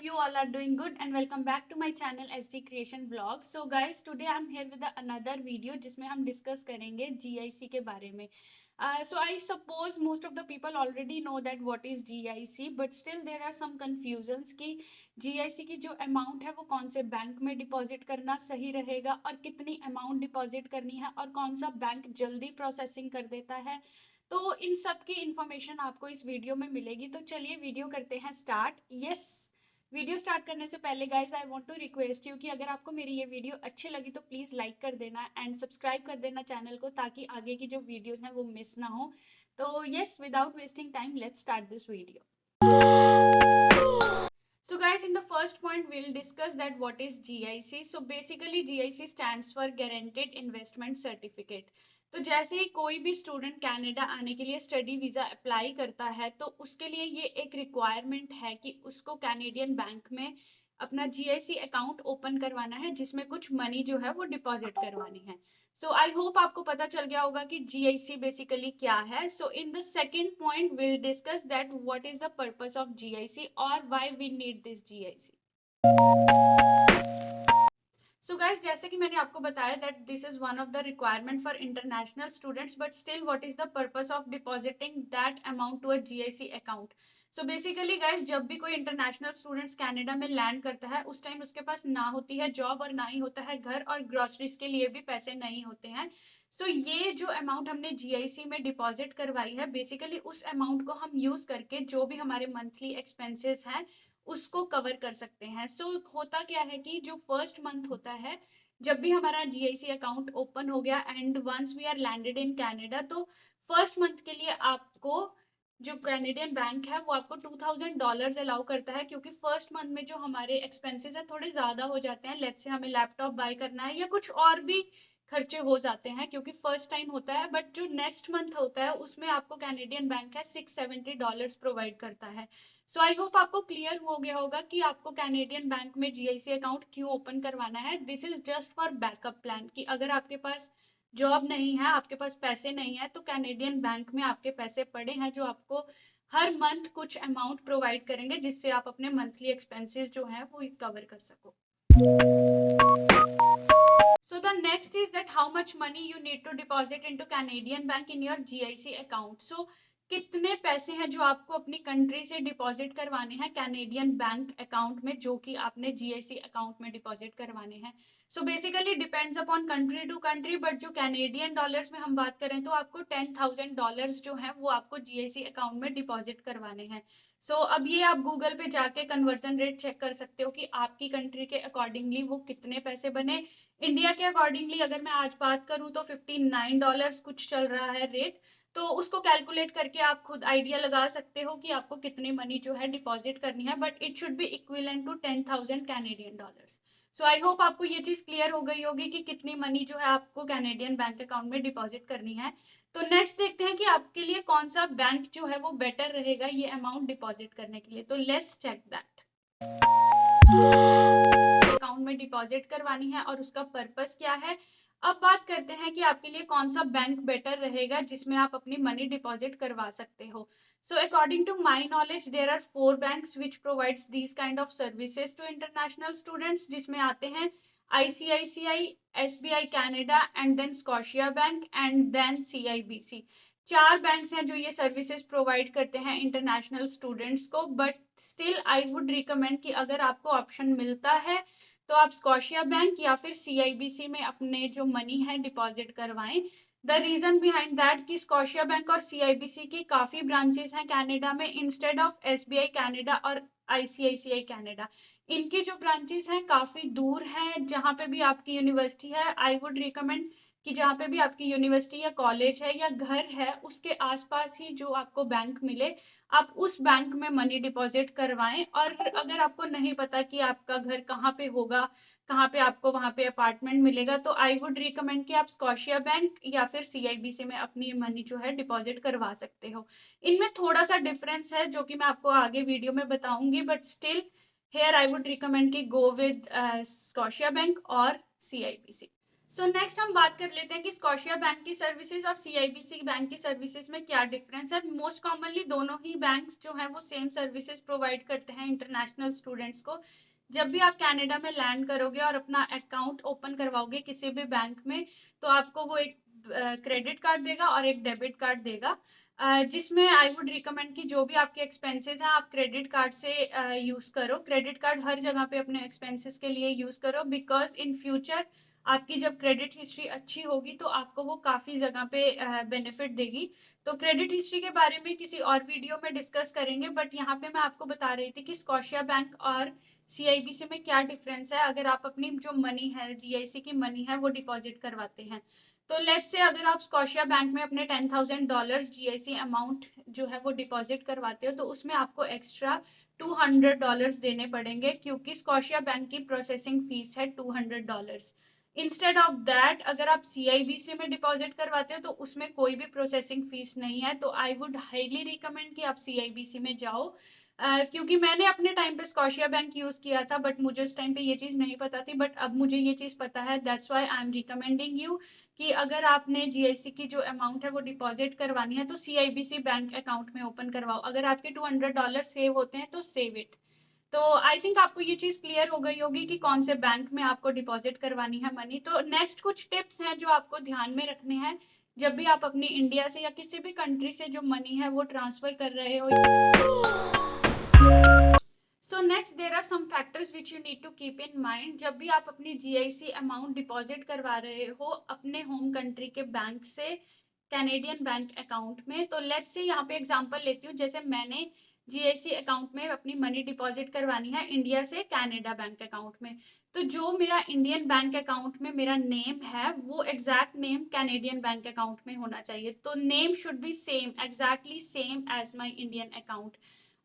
hope you all are doing good and welcome back to my channel SD Creation Vlog. So guys, today I'm here with another video जिसमें हम discuss करेंगे GIC के बारे में. So I suppose most of the people already know that what is GIC, but still there are some confusions कि GIC की जो amount है वो कौन से बैंक में डिपॉजिट करना सही रहेगा और कितनी अमाउंट डिपॉजिट करनी है और कौन सा बैंक जल्दी प्रोसेसिंग कर देता है. तो इन सब की इंफॉर्मेशन आपको इस वीडियो में मिलेगी. तो चलिए वीडियो करते हैं स्टार्ट. यस, वीडियो स्टार्ट करने से पहले guys I want to request you कि अगर आपको मेरी ये वीडियो अच्छी लगी तो प्लीज़ लाइक कर देना एंड सब्सक्राइब कर देना चैनल को, ताकि आगे की जो वीडियोस हैं वो मिस ना हो. तो yes, without wasting time let's start this video. So guys, in the first point we'll discuss that what is GIC. So basically GIC stands for Guaranteed Investment Certificate. तो जैसे ही कोई भी स्टूडेंट कनाडा आने के लिए स्टडी वीज़ा अप्लाई करता है तो उसके लिए ये एक रिक्वायरमेंट है कि उसको कैनेडियन बैंक में अपना GIC अकाउंट ओपन करवाना है, जिसमें कुछ मनी जो है वो डिपॉजिट करवानी है. सो आई होप आपको पता चल गया होगा कि GIC बेसिकली क्या है. So in the second point will discuss that what is the purpose of GIC और why we need this GIC. So guys, जैसे कि मैंने आपको बताया that this is one of the requirement for international students, but still what is the purpose of depositing that amount to a GIC account. So basically guys, जब भी कोई international students Canada में land करता है उस time उसके पास ना होती है जॉब और ना ही होता है घर, और ग्रोसरीज के लिए भी पैसे नहीं होते हैं. सो ये जो अमाउंट हमने GIC में डिपॉजिट करवाई है, बेसिकली उस अमाउंट को हम यूज करके जो भी हमारे मंथली एक्सपेंसेस हैं उसको कवर कर सकते हैं. सो होता क्या है कि जो फर्स्ट मंथ होता है, जब भी हमारा GIC अकाउंट ओपन हो गया and once we are landed in Canada, तो फर्स्ट मंथ के लिए आपको जो कैनेडियन बैंक है वो आपको $2000 अलाउ करता है, क्योंकि फर्स्ट मंथ में जो हमारे एक्सपेंसेस है थोड़े ज़्यादा हो जाते हैं. लेट्स से हमें लैपटॉप बाय करना है या कुछ और भी खर्चे हो जाते हैं क्योंकि फर्स्ट टाइम होता है. बट जो नेक्स्ट मंथ होता है उसमें आपको कैनेडियन बैंक है $670 प्रोवाइड करता है. सो आई होप आपको क्लियर हो गया होगा कि आपको कैनेडियन बैंक में GIC अकाउंट क्यों ओपन करवाना है. This is just for backup plan कि अगर आपके पास जॉब नहीं है, आपके पास पैसे नहीं है, तो कैनेडियन बैंक में आपके पैसे पड़े हैं जो आपको हर मंथ कुछ अमाउंट प्रोवाइड करेंगे, जिससे आप अपने मंथली एक्सपेंसेस जो है वो कवर कर सको. So the next is that how much money you need to deposit into Canadian bank in your GIC account. So कितने पैसे हैं जो आपको अपनी कंट्री से डिपॉजिट करवाने हैं कैनेडियन बैंक अकाउंट में, जो कि आपने GIC अकाउंट में डिपॉजिट करवाने हैं. So basically depends upon country to country, but जो कैनेडियन डॉलर्स में हम बात करें तो आपको $10,000 जो है वो आपको GIC अकाउंट में डिपॉजिट करवाने हैं. सो अब ये आप गूगल पे जाके कन्वर्जन रेट चेक कर सकते हो कि आपकी कंट्री के अकॉर्डिंगली वो कितने पैसे बने. इंडिया के अकॉर्डिंगली अगर मैं आज बात करूं तो $59 कुछ चल रहा है रेट. तो उसको कैलकुलेट करके आप खुद आइडिया लगा सकते हो कि आपको कितनी मनी जो है डिपॉजिट करनी है, but it should be equivalent to 10,000 Canadian dollars. So I hope आपको ये चीज़ क्लियर हो गई होगी कि कितनी मनी जो है आपको कैनेडियन बैंक अकाउंट में डिपॉजिट करनी है. तो नेक्स्ट देखते हैं कि आपके लिए कौन सा बैंक जो है वो बेटर रहेगा ये अमाउंट डिपॉजिट करने के लिए. तो लेट्स चेक दैट. अकाउंट में डिपॉजिट करवानी है और उसका पर्पस क्या है. अब बात करते हैं कि आपके लिए कौन सा बैंक बेटर रहेगा जिसमें आप अपनी मनी डिपॉजिट करवा सकते हो. So according to my knowledge there are 4 banks which provides these kind of services to international students, जिसमें आते हैं ICICI, SBI Canada and then Scotia bank and then CIBC. 4 banks हैं जो ये सर्विसेज प्रोवाइड करते हैं इंटरनेशनल स्टूडेंट्स को. But still I would recommend कि अगर आपको ऑप्शन मिलता है तो आप स्कॉशिया बैंक या फिर CIBC में अपने जो मनी है डिपॉजिट करवाएं. द रीजन बिहाइंड दैट कि स्कॉशिया बैंक और CIBC की काफ़ी ब्रांचेस हैं कनाडा में इंस्टेड ऑफ SBI कैनेडा और ICICI कैनेडा. इनकी जो ब्रांचेस हैं काफ़ी दूर हैं. जहाँ पे भी आपकी यूनिवर्सिटी है, आई वुड रिकमेंड कि जहाँ पे भी आपकी यूनिवर्सिटी या कॉलेज है या घर है उसके आसपास ही जो आपको बैंक मिले, आप उस बैंक में मनी डिपॉजिट करवाएं. और अगर आपको नहीं पता कि आपका घर कहाँ पे होगा, कहाँ पे आपको वहाँ पे अपार्टमेंट मिलेगा, तो आई वुड रिकमेंड कि आप स्कॉशिया बैंक या फिर CIBC में अपनी मनी जो है डिपॉजिट करवा सकते हो. इनमें थोड़ा सा डिफरेंस है जो कि मैं आपको आगे वीडियो में बताऊंगी, but still here I would recommend कि गो विद स्कॉशिया बैंक और CIBC. सो नेक्स्ट हम बात कर लेते हैं कि स्कॉशिया बैंक की सर्विसेज और सीआईबीसी बैंक की सर्विसेज में क्या डिफरेंस है। मोस्ट कॉमनली दोनों ही बैंक्स जो हैं वो सेम सर्विसेज प्रोवाइड करते हैं इंटरनेशनल स्टूडेंट्स को। जब भी आप कनाडा में लैंड करोगे और अपना अकाउंट ओपन करवाओगे किसी भी बैंक में, तो आपको वो एक क्रेडिट कार्ड देगा और एक डेबिट कार्ड देगा, जिसमें आई वुड रिकमेंड कि जो भी आपके एक्सपेंसेस हैं आप क्रेडिट कार्ड से यूज़ करो। क्रेडिट कार्ड हर जगह पे अपने एक्सपेंसेस के लिए यूज़ करो, बिकॉज इन फ्यूचर आपकी जब क्रेडिट हिस्ट्री अच्छी होगी तो आपको वो काफ़ी जगह पे बेनिफिट देगी। तो क्रेडिट हिस्ट्री के बारे में किसी और वीडियो में डिस्कस करेंगे, बट यहाँ पे मैं आपको बता रही थी कि स्कॉशिया बैंक और सीआईबीसी में क्या डिफरेंस है अगर आप अपनी जो मनी है, जीआईसी की मनी है, वो डिपॉजिट करवाते हैं। तो लेट्स से अगर आप स्कॉशिया बैंक में अपने $10,000 जीआईसी अमाउंट जो है वो डिपॉजिट करवाते हो, तो उसमें आपको एक्स्ट्रा $200 देने पड़ेंगे, क्योंकि स्कॉशिया बैंक की प्रोसेसिंग फीस है $200। इंस्टेड ऑफ दैट अगर आप सीआईबीसी में डिपॉजिट करवाते हो तो उसमें कोई भी प्रोसेसिंग फीस नहीं है। तो आई वुड हाईली रिकमेंड कि आप सीआईबीसी में जाओ, क्योंकि मैंने अपने टाइम पे स्कॉशिया बैंक यूज़ किया था, बट मुझे उस टाइम पे ये चीज़ नहीं पता थी, बट अब मुझे ये चीज़ पता है। That's why I am recommending you कि अगर आपने जीआईसी की जो अमाउंट है वो डिपॉजिट करवानी है तो सीआईबीसी बैंक अकाउंट में ओपन करवाओ। अगर आपके $200 सेव होते हैं तो सेव इट। तो आई थिंक आपको ये चीज़ क्लियर हो गई होगी कि कौन से बैंक में आपको डिपॉजिट करवानी है मनी। तो नेक्स्ट कुछ टिप्स हैं जो आपको ध्यान में रखने हैं जब भी आप अपनी इंडिया से या किसी भी कंट्री से जो मनी है वो ट्रांसफर कर रहे हो। So next there are some factors which you need to keep in mind जब भी आप अपनी जीआईसी अमाउंट डिपॉजिट करवा रहे हो अपने होम कंट्री के बैंक से कैनेडियन बैंक अकाउंट में। तो लेट्स से यहाँ पे एग्जांपल लेती हूँ, जैसे मैंने जीआईसी अकाउंट में अपनी मनी डिपॉजिट करवानी है इंडिया से कनाडा बैंक अकाउंट में। तो जो मेरा इंडियन बैंक अकाउंट में मेरा नेम है वो exact name Canadian bank account में होना चाहिए। तो name should be same, exactly same as my Indian account.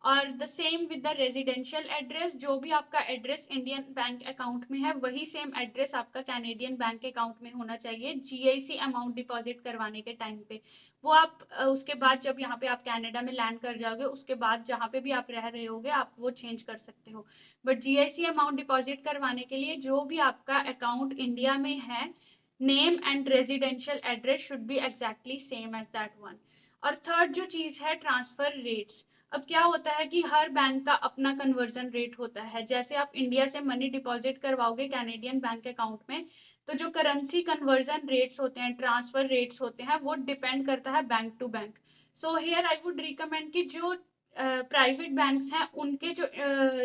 और the same with the residential address, जो भी आपका एड्रेस इंडियन बैंक अकाउंट में है वही सेम एड्रेस आपका कैनेडियन बैंक अकाउंट में होना चाहिए जीआईसी अमाउंट डिपॉजिट करवाने के टाइम पे। वो आप उसके बाद जब यहाँ पे आप कनाडा में लैंड कर जाओगे उसके बाद जहाँ पे भी आप रह रहे होगे आप वो चेंज कर सकते हो। बट जीआईसी अमाउंट डिपॉजिट करवाने के लिए जो भी आपका अकाउंट इंडिया में है, name and residential address should be exactly same as that one. और थर्ड जो चीज़ है, ट्रांसफर रेट्स। अब क्या होता है कि हर बैंक का अपना कन्वर्जन रेट होता है। जैसे आप इंडिया से मनी डिपॉजिट करवाओगे कैनेडियन बैंक अकाउंट में, तो जो करेंसी कन्वर्जन रेट्स होते हैं, ट्रांसफर रेट्स होते हैं, वो डिपेंड करता है bank to bank. So here I would recommend कि जो प्राइवेट बैंक्स हैं उनके जो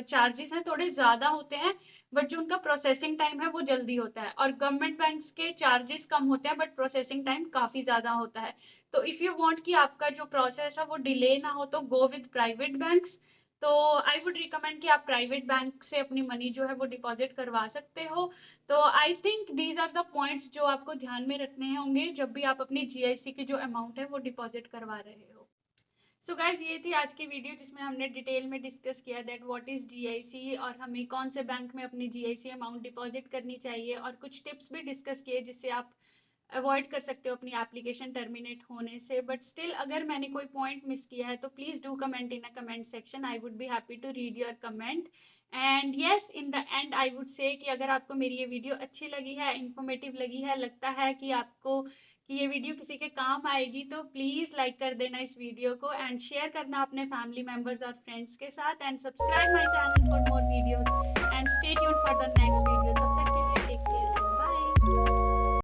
चार्जेस हैं थोड़े ज़्यादा होते हैं, बट जो उनका प्रोसेसिंग टाइम है वो जल्दी होता है। और गवर्नमेंट बैंक्स के चार्जेस कम होते हैं बट प्रोसेसिंग टाइम काफ़ी ज़्यादा होता है। तो इफ़ यू वांट कि आपका जो प्रोसेस है वो डिले ना हो तो गो विद प्राइवेट बैंक्स। तो आई वुड रिकमेंड कि आप प्राइवेट बैंक से अपनी मनी जो है वो डिपॉजिट करवा सकते हो। तो I think these are the points जो आपको ध्यान में रखने होंगे जब भी आप अपनी जीआईसी की जो अमाउंट है वो डिपॉजिट करवा रहे हो। सो गाइज ये थी आज की वीडियो जिसमें हमने डिटेल में डिस्कस किया दैट व्हाट इज़ जीआईसी और हमें कौन से बैंक में अपनी जीआईसी अमाउंट डिपॉजिट करनी चाहिए, और कुछ टिप्स भी डिस्कस किए जिससे आप अवॉइड कर सकते हो अपनी एप्लीकेशन टर्मिनेट होने से। बट स्टिल अगर मैंने कोई पॉइंट मिस किया है तो please do comment in a comment section, I would be happy to read your comment. And yes, in the end I would say कि अगर आपको मेरी ये वीडियो अच्छी लगी है, इन्फॉर्मेटिव लगी है, लगता है कि आपको कि ये वीडियो किसी के काम आएगी, तो प्लीज़ लाइक कर देना इस वीडियो को एंड शेयर करना अपने फैमिली मेम्बर्स और फ्रेंड्स के साथ, and subscribe my channel for more videos and stay tuned for the next video.